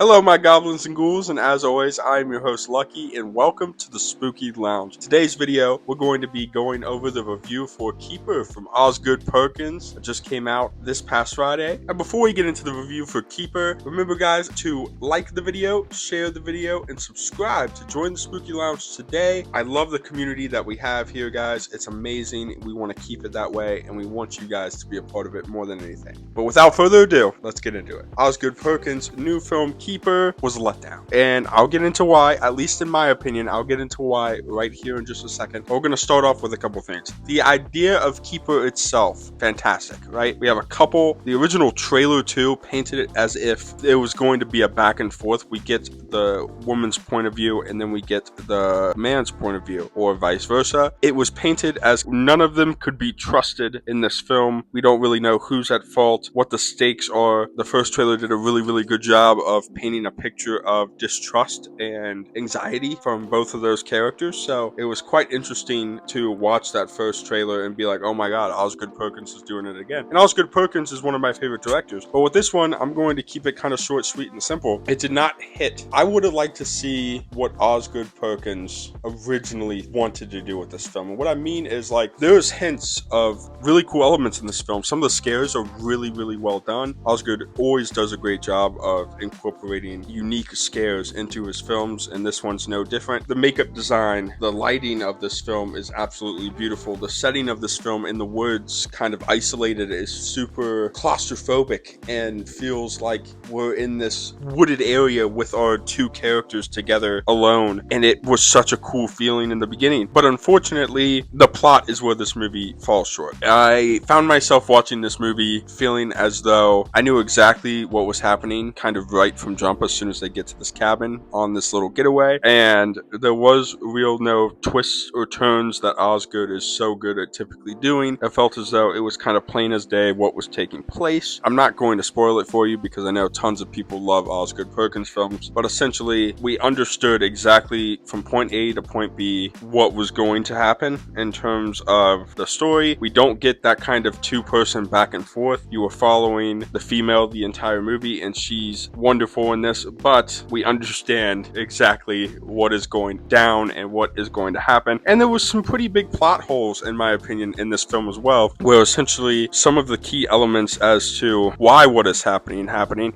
Hello, my goblins and ghouls, and as always, I am your host, Lucky, and welcome to the Spooky Lounge. Today's video, we're going to be going over the review for Keeper from Osgood Perkins. It just came out this past Friday. And before we get into the review for Keeper, remember, guys, to like the video, share the video, and subscribe to join the Spooky Lounge today. I love the community that we have here, guys. It's amazing. We want to keep it that way, and we want you guys to be a part of it more than anything. But without further ado, let's get into it. Osgood Perkins' new film, Keeper, was a letdown, and I'll get into why. At least in my opinion, I'll get into why right here in just a second. We're gonna start off with a couple things. The idea of Keeper itself, fantastic, right? We have the original trailer too painted it as if it was going to be a back and forth. We get the woman's point of view and then we get the man's point of view, or vice versa. It was painted as none of them could be trusted in this film. We don't really know who's at fault, what the stakes are. The first trailer did a really good job of painting a picture of distrust and anxiety from both of those characters. So it was quite interesting to watch that first trailer and be like, oh my god, Osgood Perkins is doing it again. And Osgood Perkins is one of my favorite directors. But with this one, I'm going to keep it kind of short, sweet, and simple. It did not hit. I would have liked to see what Osgood Perkins originally wanted to do with this film. And what I mean is, like, there's hints of really cool elements in this film. Some of the scares are really well done. Osgood always does a great job of incorporating unique scares into his films, and this one's no different. The makeup design, the lighting of this film is absolutely beautiful. The setting of this film in the woods, kind of isolated, is super claustrophobic and feels like we're in this wooded area with our two characters together alone, and it was such a cool feeling in the beginning. But unfortunately, the plot is where this movie falls short. I found myself watching this movie feeling as though I knew exactly what was happening kind of right from jump as soon as they get to this cabin on this little getaway, and there was no twists or turns that Osgood is so good at typically doing. It felt as though it was kind of plain as day what was taking place. I'm not going to spoil it for you because I know tons of people love Osgood Perkins films, but essentially we understood exactly from point A to point B what was going to happen in terms of the story. We don't get that kind of two-person back and forth. You are following the female the entire movie, and she's wonderful in this, but we understand exactly what is going down and what is going to happen. And there was some pretty big plot holes, in my opinion, in this film as well, where essentially some of the key elements as to why what is happening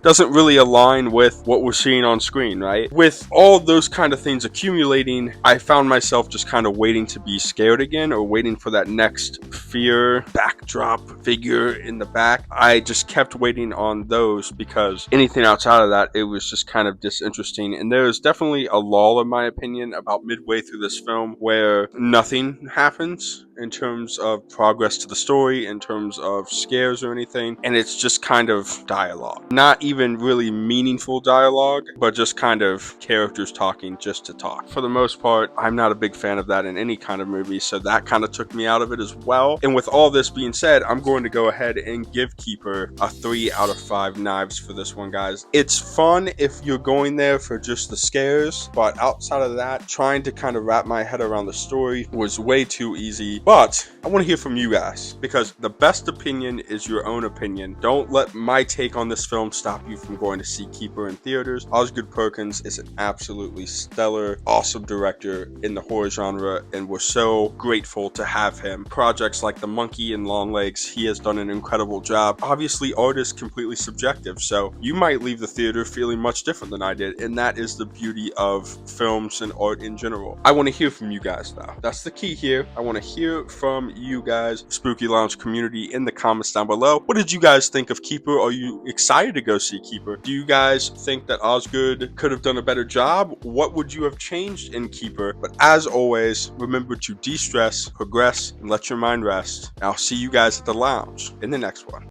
doesn't really align with what we're seeing on screen, right? With all those kind of things accumulating, I found myself just kind of waiting to be scared again, or waiting for that next fear backdrop figure in the back. I just kept waiting on those because anything outside of that, it was just kind of disinteresting. And there's definitely a lull, in my opinion, about midway through this film where nothing happens in terms of progress to the story, in terms of scares or anything, and it's just kind of dialogue. Not even really meaningful dialogue, but just kind of characters talking just to talk. For the most part, I'm not a big fan of that in any kind of movie, so that kind of took me out of it as well. And with all this being said, I'm going to go ahead and give Keeper a 3 out of 5 knives for this one, guys. It's fun if you're going there for just the scares, but outside of that, trying to kind of wrap my head around the story was way too easy. But I want to hear from you guys, because the best opinion is your own opinion. Don't let my take on this film stop you from going to see Keeper in theaters. Osgood Perkins is an absolutely stellar, awesome director in the horror genre, and we're so grateful to have him. Projects like The Monkey and Longlegs, he has done an incredible job. Obviously, art is completely subjective, so you might leave the theater feeling much different than I did, and that is the beauty of films and art in general. I want to hear from you guys, though. That's the key here. I want to hear from you guys, Spooky Lounge community, in the comments down below. What did you guys think of Keeper? Are you excited to go see Keeper? Do you guys think that Osgood could have done a better job? What would you have changed in Keeper? But as always, remember to de-stress, progress, and let your mind rest. And I'll see you guys at the lounge in the next one.